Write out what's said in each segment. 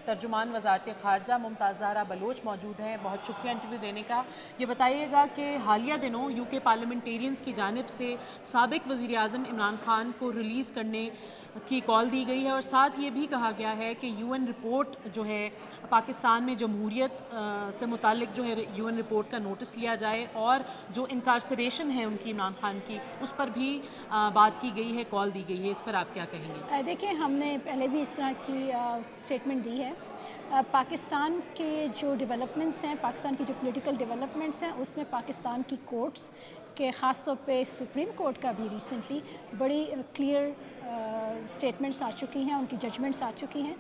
ترجمان وزارت خارجہ ممتاز زہرا بلوچ موجود ہیں. بہت شکریہ انٹرویو دینے کا. یہ بتائیے گا کہ حالیہ دنوں یو کے پارلیمنٹیرینز کی جانب سے سابق وزیر اعظم عمران خان کو ریلیز کرنے کی کال دی گئی ہے، اور ساتھ یہ بھی کہا گیا ہے کہ یو این رپورٹ جو ہے پاکستان میں جمہوریت سے متعلق جو ہے یو این رپورٹ کا نوٹس لیا جائے، اور جو انکارسریشن ہے ان کی عمران خان کی اس پر بھی بات کی گئی ہے، کال دی گئی ہے. اس پر آپ کیا کہیں گے؟ دیکھیں، ہم نے پہلے بھی اس طرح کی اسٹیٹمنٹ دی ہے. پاکستان کے جو ڈیولپمنٹس ہیں، پاکستان کی جو پولیٹیکل ڈیولپمنٹس ہیں، اس میں پاکستان کی کورٹس کے خاص طور پہ سپریم کورٹ کا بھی ریسنٹلی بڑی کلیئر اسٹیٹمنٹس آ چکی ہیں، ان کی ججمنٹس آ چکی ہیں.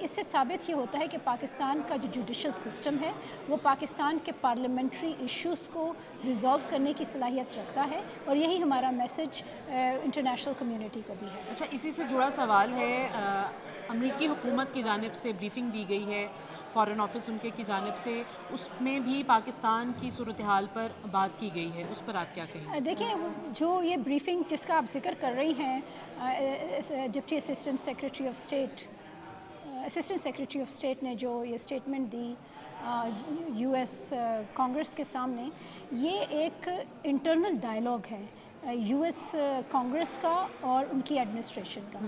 اس سے ثابت یہ ہوتا ہے کہ پاکستان کا جو جوڈیشل سسٹم ہے وہ پاکستان کے پارلیمنٹری ایشوز کو ریزالو کرنے کی صلاحیت رکھتا ہے، اور یہی ہمارا میسج انٹرنیشنل کمیونٹی کو بھی ہے. اچھا، اسی سے جڑا سوال ہے، امریکی حکومت کی جانب سے بریفنگ دی گئی ہے، فارن آفس ان کی جانب سے، اس میں بھی پاکستان کی صورتحال پر بات کی گئی ہے. اس پر آپ کیا کہیں گے؟ دیکھیں، جو یہ بریفنگ جس کا آپ ذکر کر رہی ہیں، deputy assistant secretary of state نے جو یہ اسٹیٹمنٹ دی یو ایس کانگریس کے سامنے، یہ ایک انٹرنل ڈائلاگ ہے یو ایس کانگریس کا اور ان کی ایڈمنسٹریشن کا.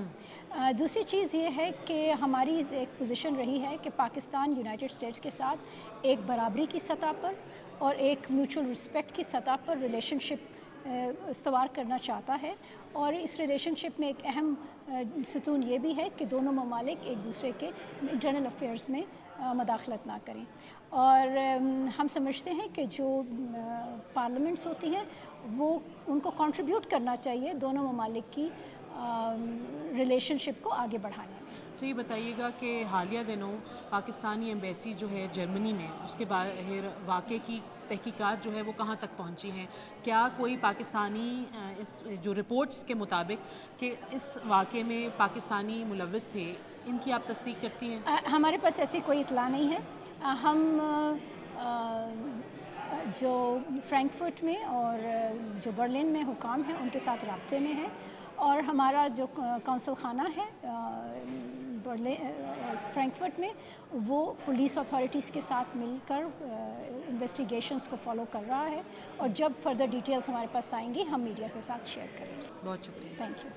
دوسری چیز یہ ہے کہ ہماری ایک پوزیشن رہی ہے کہ پاکستان یونائٹڈ اسٹیٹس کے ساتھ ایک برابری کی سطح پر اور ایک میوچل رسپیکٹ کی سطح پر ریلیشن شپ استوار کرنا چاہتا ہے، اور اس ریلیشن شپ میں ایک اہم ستون یہ بھی ہے کہ دونوں ممالک ایک دوسرے کے انٹرنل افیئرز میں مداخلت نہ کریں. اور ہم سمجھتے ہیں کہ جو پارلیمنٹس ہوتی ہیں وہ ان کو کنٹریبیوٹ کرنا چاہیے دونوں ممالک کی ریلیشن شپ کو آگے بڑھانے میں. تو یہ بتائیے گا کہ حالیہ دنوں پاکستانی ایمبیسی جو ہے جرمنی میں، اس کے باہر واقعے کی تحقیقات جو ہے وہ کہاں تک پہنچی ہیں؟ کیا کوئی پاکستانی اس جو رپورٹس کے مطابق کہ اس واقعے میں پاکستانی ملوث تھے، ان کی آپ تصدیق کرتی ہیں؟ ہمارے پاس ایسی کوئی اطلاع نہیں ہے. ہم جو فرینکفرٹ میں اور جو برلن میں حکام ہیں ان کے ساتھ رابطے میں ہیں، اور ہمارا جو کونسل خانہ ہے فرینکفرٹ میں، وہ پولیس اتھارٹیز کے ساتھ مل کر انویسٹیگیشنز کو فالو کر رہا ہے، اور جب فردر ڈیٹیلز ہمارے پاس آئیں گی ہم میڈیا کے ساتھ شیئر کریں گے. بہت شکریہ. Thank you.